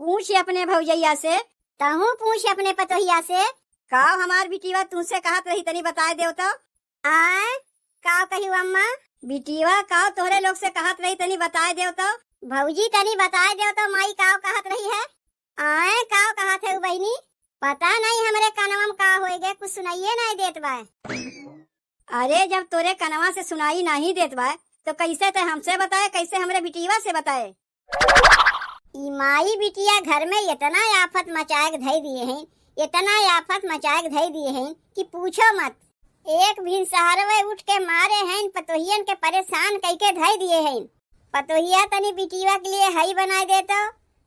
पूछ अपने भौजैया से। तहू पूछ अपने पतोहिया से। काव हमार बिटिया तुमसे कहत रही तनी बताए देव तो। आय का कहियो अम्मा? बिटिया काव तोहरे लोग से कहत रही तनी बताए देव तो। भौजी तनी बताए देव तो माई काव कहत रही है। आय काव कहत है बहनी? पता नहीं हमरे कनवा में का होए गे, कुछ सुनाइए नहीं देत बा। अरे जब तोरे कनवा से सुनाई नहीं देत बा तो कैसे ते हमसे बताए, कैसे हमरे बिटिया से बताए? ई माई बिटिया घर में इतना आफत मचाए धई दिए हैं, इतना आफत मचाए धई दिए हैं कि पूछो मत। एक भी सहरवे उठ के मारे हैं, पतोहियन के परेशान करके धई दिए हैं। पतोहिया तनी बिटिया के लिए हई बनाए देतो,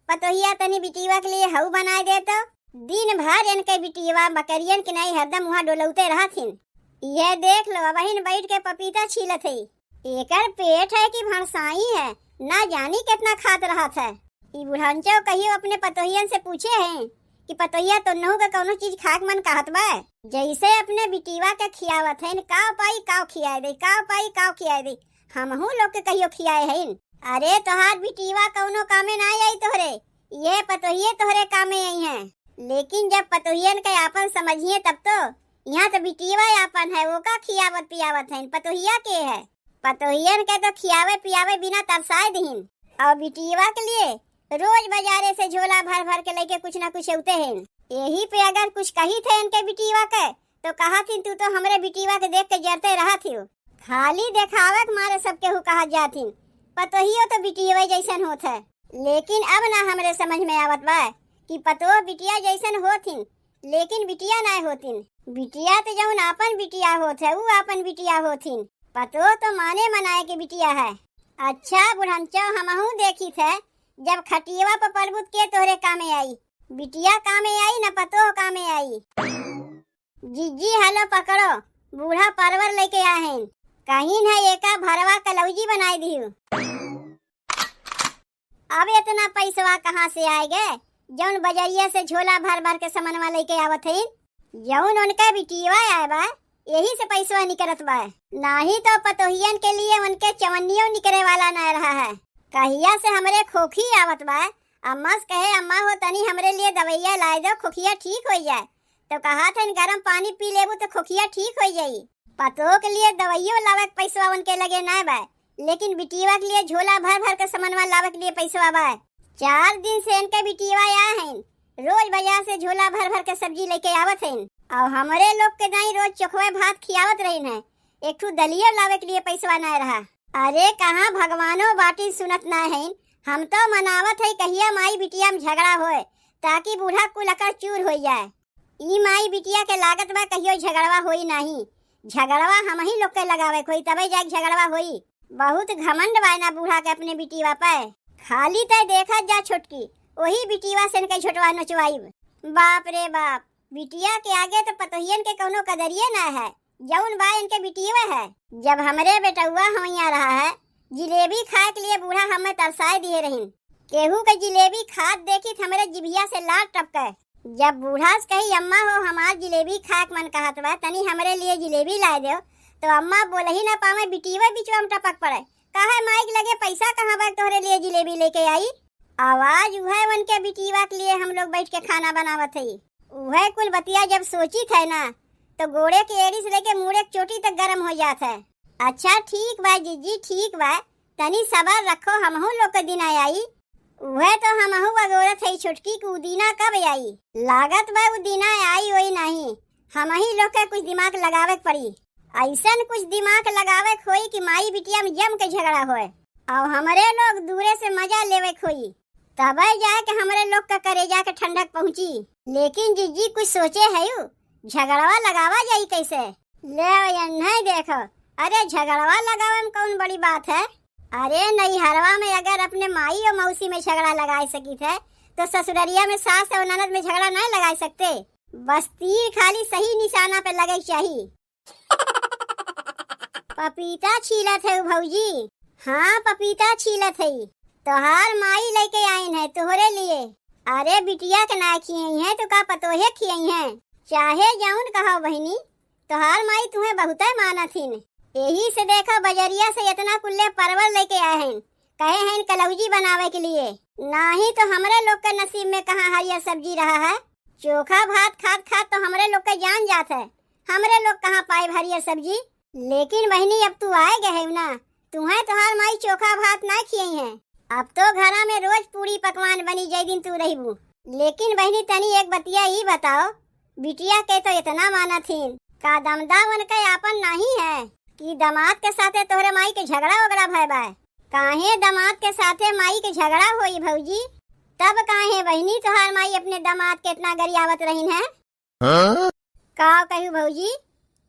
पतोहिया तनी बिटिया के लिए हऊ बनाए देतो। दिन भर इनके बिटिया बकरियन के नहीं हरदम वहाँ डोलौते रहथिन। यह देख लो बहन बैठ के पपीता छीलत है। एकर पेट है कि भरसाई है, ना जानी कितना खात रहा था। ई बुढ़ांचो कहियो अपने पतोहियन से पूछे हैं कि पतोहिया तो नहु का कौनो चीज खाक मन कहत बा। जैसे अपने बिटिया के खियावत है, काव पाई काव खियाए दे, काव पाई काव खियाए दे। हमहू लोग के कहियो खियाए हैं। अरे तोहार बिटिया कौनो कामे ना आई तोहरे, ये पतोहिये तोहरे कामे आई हैं। लेकिन जब पतोहियन के आपन समझिए तब तो। यहाँ तो बिटिया आपन है, वो का खियावत पियावत है, पतोहिया के है। पतोहियन के तो खियावे पियावे बिना तरसाए दहीन। और बिटिया के लिए रोज बाजारे से झोला भर भर के लेके कुछ ना कुछ उते हैं। यही पे अगर कुछ कही थे इनके बिटिया के तो कहा थी तू तो हमरे बिटिया के देख के जरते रहा थी। खाली देखावे के मारे सबके हु कहा जाथिन पतोहियो तो बिटिया जैसन होत है। लेकिन अब ना हमरे समझ में आवत बा कि पतो बिटिया जैसन होथिन, लेकिन बिटिया ना होथिन। बिटिया तो जौन आपन बिटिया होत है, वो आपन बिटिया होथिन। पतो तो माने मनाए के बिटिया है। अच्छा बुढ़ंचो हमहू देखी थे जब खटियावा पर परबुत के तोहरे कामे आई, बिटिया कामे आई न पतो कामे आई। जीजी हलो पकड़ो, बूढ़ा परवर लेके आए हैं। कहीं न एका भरवा कलौजी बनाई दियो। अब इतना पैसवा कहाँ से आए गए जौन बजरिया से झोला भर भर के सामानवा लेके आवत है? जौन उनका बिटिया आए बा यही से पैसवा निकलत बा। नहीं तो पतोहियन के लिए उनके चवन्नियों निकले वाला न रहा है। कहिया से हमरे खोखी आवत बा। अम्मा से कहे अम्मा हो तनी हमरे लिए दवाइया ला दो, खोखिया ठीक हो जाए। तो कहा था गरम पानी पी लेबू तो खोखिया ठीक हो जाई। पतो के लिए दवाइयों लावे के पैसवा उनके लगे ना बा, लेकिन बिटिया के लिए झोला भर भर के सामानवा लावे के लिए पैसवा बा। 4 दिन से इनके बिटिया आया है, रोज बाजार से झोला भर भर के सब्जी लेके आवत है। और हमारे लोग के दाई रोज चोखवे भात खियावत रही है। एक ठू दलिया लावे के लिए पैसवा ना रहा। अरे कहाँ भगवानो बाटी सुनत ना है। हम तो मनावत है कहिया माई बिटिया में झगड़ा होए ताकि बूढ़ा कुल अकर चूर हो जाए। ई माई बिटिया के लागत बा कहियो झगड़वा होई नहीं। झगड़वा हम ही लोग के लगावे कोई तबे जाके झगड़वा होई। बहुत घमंड बा ना बूढ़ा के अपने बिटिया पे। खाली तय देखा जा छोटकी वही बिटिया से इनके छोटवा नचवाई। बाप रे बाप, बिटिया के आगे तो पतोहियन के कोनो कदरिये ना है। जौन बा इनके बिटिया है। जब हमरे बेटुआ हमिया रहा है जिलेबी खाए के लिए बूढ़ा हमें तरसाए दिए रही। केहू के जिलेबी खाद देखी हमरे जिभिया से लाल टपके। जब बूढ़ा से कही अम्मा हो हमार जिलेबी खाए मन कहत बा, तनी हमरे लिए जिलेबी ला दो। तो अम्मा बोल ही ना पावे, बिटिया बिचवा में टपक पड़े। कहे माइक लगे पैसा कहाँ बा तोहरे लिए जिलेबी लेके आई। आवाज उहे उनके बिटिया के लिए हम लोग बैठ के खाना बनावत है। उहे कुल बतिया जब सोची थे ना तो गोड़े के एड़ी से लेके मुड़े की चोटी तक गर्म हो जात है। अच्छा ठीक बा जीजी ठीक बा, तनी सबर रखो, हमहू लोग के दिन आई। उहे तो हमहू अगोरत है छोटकी की उदीना कब आई। लागत बा उदीना आई वही नहीं, हम ही लोग के कुछ दिमाग लगावे पड़ी। ऐसा कुछ दिमाग लगावे खोई कि माई बिटिया में जम के झगड़ा होए और हमारे लोग दूरे से मजा लेवे खोई। तब जाए के हमारे लोग का करेजा के ठंडक पहुँची। लेकिन जीजी कुछ सोचे है यू झगड़वा लगावा जाई कैसे? ले नहीं देखो, अरे झगड़वा लगावे में कौन बड़ी बात है। अरे नैहरवा में अगर अपने माई और मौसी में झगड़ा लगा सकी थे तो ससुररिया में सास और ननद में झगड़ा नहीं लगा सकते। बस तीर खाली सही निशाना पे लगे चाहिए। पपीता छीलत है भौजी। हाँ पपीता छीलत है। तोहार माई लेके आई है तोहरे लिए। अरे बिटिया के ना खियई है तो का पतोहे खियई है। चाहे जाऊन कहो बहनी, तोहार माई तुम्हें बहुत मानथिन। यही से देखो बजरिया से इतना कुल्ले परवल लेके आए हैं। कहे हैं कलौजी बनावे के लिए। नाही तो हमरे लोग के नसीब में कहाँ हरियर सब्जी रहा है। चोखा भात खात खात तो हमरे लोग के जान जात है, हमरे लोग कहाँ पाए हरियर सब्जी। लेकिन बहनी अब तू आए गए ना, तुम्हें तोहार माई चोखा भात ना खियई है। अब तो घरा में रोज पूरी पकवान बनी जय दिन तू रहीबू। लेकिन बहनी तनी एक बतिया ही बताओ, बिटिया के तो इतना माना थीन, का दमदावन के आपन नहीं है कि दामाद के साथे तोहरे माई के झगड़ा वगड़ा भय बा। काहे दामाद के साथे माई के झगड़ा होई भौजी? तब काहे बहनी तोहार माई अपने दामाद के इतना गरियावत रहीन है? का कहू भौजी,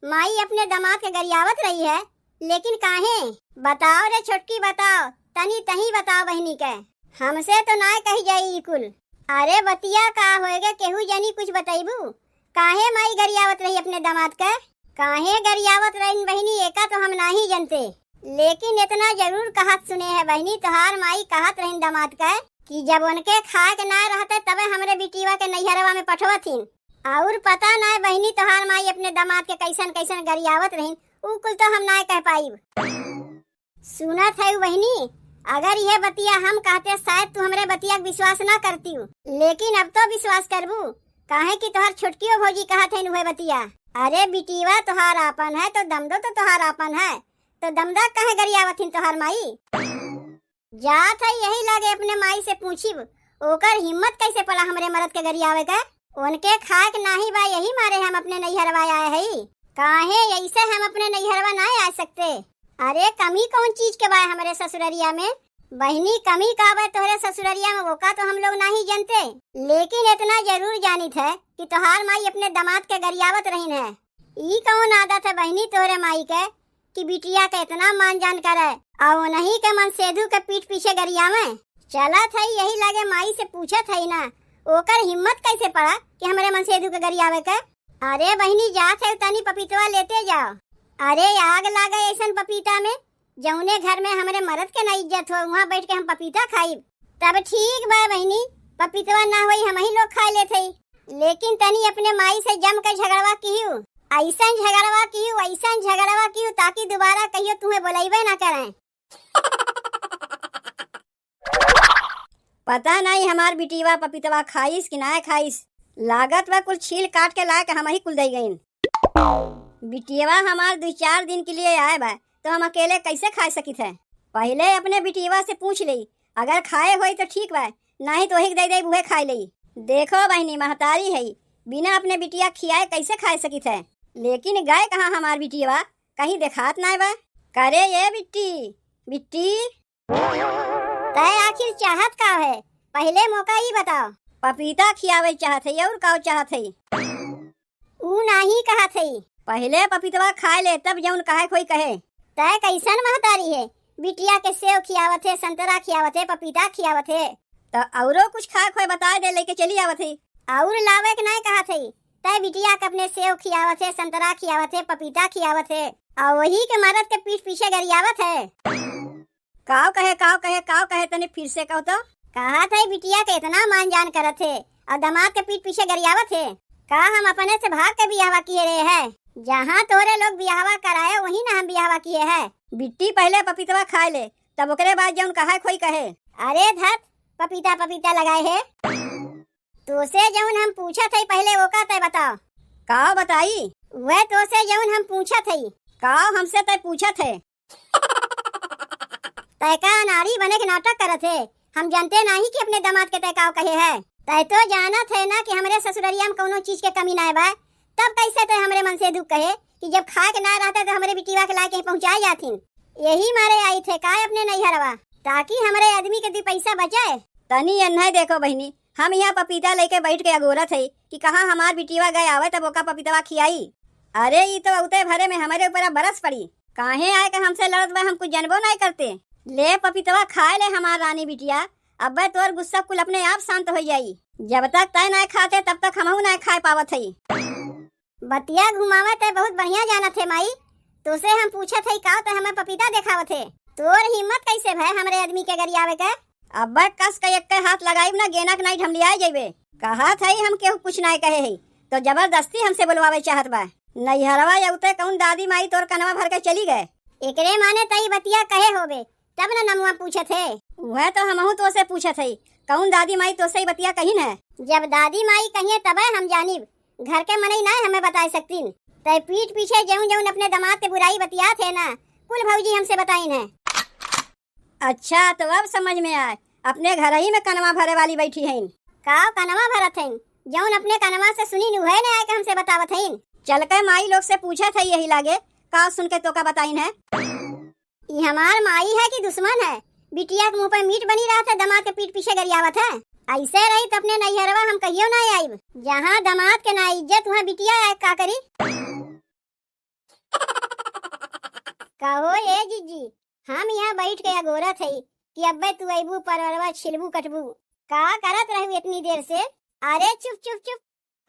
माई अपने दामाद के गरियावत रही है, लेकिन काहे? बताओ रे छोटकी बताओ, तनी तही बताओ बहनी के, हमसे तो ना कही जाई कुल। अरे बतिया का होएगा केहू जनी कुछ बताइबू। काहे माई गरियावत रही अपने दामाद के? काहे गरियावत रही बहनी एका तो हम नहीं जानते, लेकिन इतना जरूर कहत सुने है बहनी तोहार माई कहत रही दामाद के कि जब उनके खाए के ना रहते तबे हमरे बिटिया के नैहरवा में पठवथिन। और पता ना बहनी तोहार माई अपने दामाद के कैसन कैसन गरियावत रही, उ कुल तो हम ना कह पाई। सुनत है बहनी, अगर यह बतिया हम कहते शायद तू हमरे बतिया विश्वास ना करती हूँ, लेकिन अब तो विश्वास करबू। काहे कि तोहार छुटकियो भौजी कहत है वह बतिया। अरे बिटिया तोहार आपन है तो दमदो तो तोहार आपन है, तो दमदा कहे गरियावथिन तोहार माई। जात है यही लागे अपने माई से पूछी ओकर हिम्मत कैसे पड़ा हमरे मरद के गरियावे के। उनके खाए के नाही बा, यही मारे हम अपने नैहरवा आए है। काहे ऐसे हम अपने नैहरवा ना आ सकते? अरे कमी कौन चीज के बा हमारे ससुररिया में? बहनी कमी का बा तोहरे ससुररिया में, वो का तो हम लोग नहीं जानते, लेकिन इतना जरूर जानित है कि तोहार माई अपने दामाद के गरियावत रहीन है। ई कौन आदत है बहनी तोहरे माई के कि बिटिया के इतना मान जान करे और नहीं के मन सेधु के पीठ पीछे गरियावे। चला था यही लागे माई से पूछा था ना ओकर हिम्मत कैसे पड़ा कि हमारे मन सेधु के गरियावे के। अरे बहनी जात है तनी पपीतवा लेते जाओ। अरे आग लागे ऐसन पपीता में जौने घर में हमारे मर्द के ना इज्जत हो, वहाँ बैठ के हम पपीता खाइब तब ठीक बा बहनी। पपीतवा ना होई हम ही लोग खा लेते, लेकिन तनी अपने माई से जम के झगड़वा कीहू, ऐसा झगड़वा कीहू, ऐसा झगड़वा कीहू ताकि दोबारा कहियो तुम्हें बुलाइबे ना करें। पता नहीं हमार बिटिया पपीतवा खाइस कि ना खाइस, लागत वा कुल छील काट के ला के हम ही कुल दे गईन। बिटिया हमार 2-4 दिन के लिए आए बा तो हम अकेले कैसे खा सकित है? पहले अपने बिटिया से पूछ ली, अगर खाए होई तो ठीक बा, नहीं तो वही दे दे बुहे खाए ली। देखो बहनी महतारी है, बिना अपने बिटिया खियाए कैसे खा सकित है? लेकिन गए कहाँ हमार बिटिया, कहीं देखात ना बा। करे ये बिट्टी बिट्टी तय आखिर चाहत का है? पहले मौका ही बताओ। पपीता खियावे चाहत है और का चाहत है? ऊ नहीं कहा थी, पहले पपीतवा खाए ले तब जौन कहे कोई कहे। तय कैसन महतारी है? बिटिया के सेव खियावत है, संतरा खियावत है, पपीता खियावत है, तो औरो कुछ खाए खोए बता दे लेके चली आवत है। और लावे के नहीं कहा थी। तय बिटिया के अपने सेव खियावत है, संतरा खियावत है, पपीता खियावत है, और वही के मरद के पीठ पीछे गरियावत है। काव कहे तने फिर से कहो तो। कहा था बिटिया के इतना मान जान करत है और दामाद के पीठ पीछे गरियावत है। का हम अपने से भाग के बियाहवा किए रहे हैं? जहाँ तोरे लोग बियाहवा कराए वही ना हम बियाहवा किए हैं। बिट्टी पहले पपीतवा खाए ले तब ओकरे बाद जौन कहे कोई कहे। अरे धत पपीता पपीता लगाए है तो से जौन हम पूछा थे पहले वो का तय बताओ। का बताई? वह तो से जौन हम पूछा थे। का हमसे तय पूछा थे? तय का नारी बने के नाटक करत है। हम जानते नहीं कि अपने दामाद के तय का कहे है। तय तो जाना थे ना कि हमारे ससुररिया में कोनो चीज के कमी ना बा, तब कैसे तय हमरे मन से दुख कहे कि जब खा के ना रहते तो हमारे बिटिया के ला के पहुँचाए जाथिन। यही मारे आई थे का अपने नैहरवा ताकि हमारे आदमी के 2 पैसा बचाए। तनी अन्ना देखो बहनी, हम यहाँ पपीता लेके बैठ के अगोरत है कि कहाँ हमार बिटिया गए आवे तब ओका पपीतवा खियाई। अरे ये तो उते भरे में हमारे ऊपर बरस पड़ी, काहे आए के हमसे लड़त बा, हम कुछ जानबो नहीं करते। ले पपीतवा खाए ले हमार रानी बिटिया, अब तोर गुस्सा कुल अपने आप शांत हो जाई। जब तक तय ना खाते तब तक हमहू ना खा पावत है। बतिया घुमावा ते बहुत बढ़िया जाना थे माई, तो से हम पूछा थे का तो हमें पपीता देखावत थे। तोर हिम्मत कैसे भाई हमारे आदमी के गरियावे के? अब कस के एक हाथ लगाई ना गेनक नहीं ढमलिया जाइबे। कहा था हम केहू कुछ नहीं कहे है तो जबरदस्ती हमसे बुलवावे चाहत बा। नैहरवा यौते कौन दादी माई तोर कनवा भर के चली गए। एकरे माने तई बतिया कहे होबे तब न नमुआ पूछे थे। वह तो हमहू तो से पूछे थे, कौन दादी माई तो से ही बतिया कही न। जब दादी माई कहिए तबे हम जानिब, घर के मनई ना हमें बता सकतीन। तय पीठ पीछे जौन जौन अपने दामाद के बुराई बतिया थे ना, कुल भौजी हमसे बताई है। अच्छा तो अब समझ में आए, अपने घर ही में कनवा भरे वाली बैठी है। का कनवा भरत है, जौन अपने कनवा से सुनी नु है ना आके हमसे बतावत है। चल के माई लोग से पूछा था, यही लागे का सुन के तो का बताइन है। ये हमार माई है कि दुश्मन है? बिटिया के मुंह पे मीट बनी रहा था, दामाद के पीठ पीछे गरियावत है। ऐसे रही तो अपने नैहरवा हम कहियो ना आईब। जहाँ दामाद के ना इज्जत वहाँ बिटिया आए का करी। कहो ए जीजी, हम यहाँ बैठ के अगोरत है कि अब्बे तू अबू परवरवा छिलबू कटबू। का करत रहू इतनी देर से? अरे चुप चुप चुप,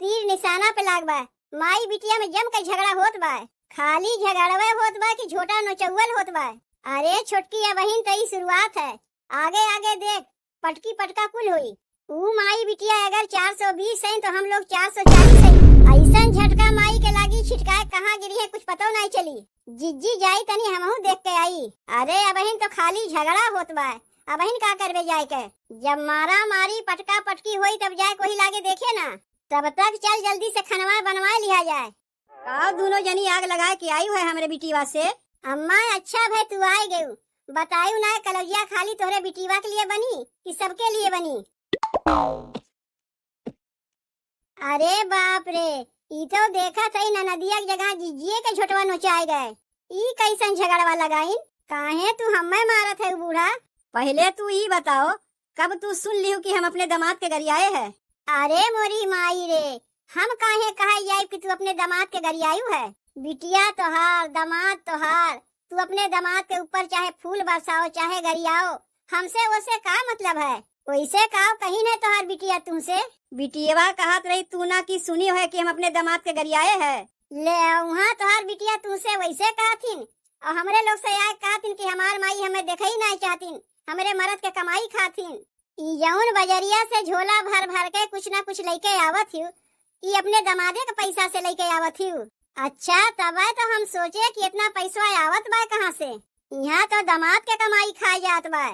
तीर निशाना पे लाग बा। माई बिटिया में जम के झगड़ा होत बा। खाली झगड़वे होत बा कि झोटा नोचौल होत बा। अरे छोटकी या बहन तई शुरुआत है, आगे आगे देख पटकी पटका कुल हुई। ऊ माई बिटिया अगर 420 है तो हम लोग 440 है। ऐसा झटका माई के लागी छिटकाए कहाँ गिरी है कुछ पता नहीं चली। जिज्जी जाई तनी हमहू देख के आई। अरे अबहिन तो खाली झगड़ा होत बा, अबहिन का करबे जाए के? जब मारा मारी पटका पटकी हुई तब जाए कोई लागे देखे ना। तब तक चल जल्दी से खनवा बनवा लिया जाए। का दोनों जनी आग लगाए कि आई हुए हमरे बिटिया से। अम्मा अच्छा भाई तू आए गयू, बतायू ना कलौजिया खाली तोहरे बिटिया के लिए बनी कि सबके लिए बनी? अरे बाप रे, ई तो देखा सही न नदिया की जगह जिजिए के झोटवा नोचाए गए। ई कैसन झगड़वा लगाइन? काहे तू हमें मारत है बूढ़ा? पहले तू ही बताओ, कब तू सुन लियो कि हम अपने दामाद के गरियाए है? अरे मोरी माई रे, हम काहे कहा जाए कि तू अपने दामाद के गरियायू है? बिटिया तोहार दामाद तोहार, तू अपने दामाद के ऊपर चाहे फूल बरसाओ चाहे गरियाओ, हमसे वैसे का मतलब है? वैसे का कहीं नहीं तोहार बिटिया तुमसे। बिटिया कहत रही तू ना कि सुनी है कि हम अपने दामाद के गरियाए है। ले वहाँ तोहार बिटिया तुमसे वैसे कहथिन और हमरे लोग से आए कहथिन कि हमार माई हमें देखे ही नहीं चाहतीन, हमरे मरद के कमाई खाथिन। ई जौन बजरिया से झोला भर भर के कुछ ना कुछ लेके आवत हूँ, ई अपने दमादे के पैसा से लेके आवत हूँ। अच्छा तब तो हम सोचे कि इतना पैसा आवत बा कहाँ से? यहाँ तो दामाद के कमाई खा जात बा।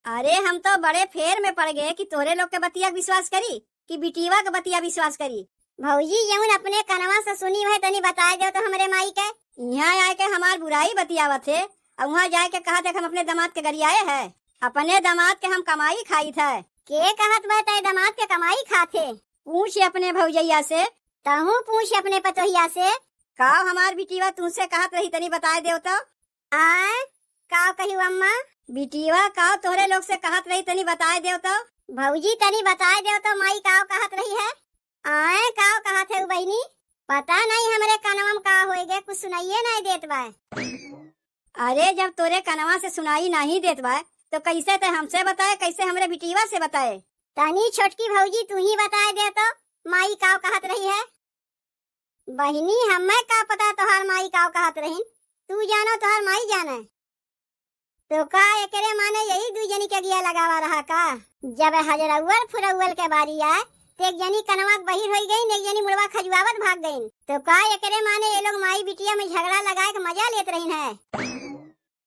अरे हम तो बड़े फेर में पड़ गए कि तोरे लोग के बतिया विश्वास करी कि बिटिया के बतिया विश्वास करी। भौजी जौन अपने कनवा से सुनी है तनी बताए दो तो हमरे माई के। यहाँ आए के हमार बुराई बतियावत है और वहाँ जाए के कहा हम अपने दामाद के गरियाए है। अपने दामाद के हम कमाई खाई थे। के कहत बा तय दामाद के कमाई खाते? पूछ अपने भौजैया से। तहू पूछ अपने पतोहिया से। का हमार बिटिया तुमसे कहत रही तनी बताए दो तो। आए का कही अम्मा? बिटिया का तोहरे लोग से कहत रही तनी बताए दो तो। भौजी तनी बताए दो तो माई का कहत रही है? आए का कहत है बहनी? पता नहीं हमरे कनवा का होएगे, कुछ सुनाइए नहीं देत बा। अरे जब तोरे कनवा से सुनाई नहीं देत बा तो कैसे ते हमसे बताए, कैसे हमरे बिटिया से बताए? तनी छोटकी भौजी तू ही बताए दे तो माई का कहत रही है। बहनी हमें का पता तोहार माई का कहत रही? तू जानो तोहार माई जाने। तो का एकरे माने यही दू जनी के गिया लगावा रहा का? जब हजरउल फुरउल के बारी आए तो एक जनी कनवा बहिर हो गई, एक जनी मुड़वा खजुआवत भाग गई। तो का एकरे माने ये लोग माई बिटिया में झगड़ा लगाए के मजा लेत रही है।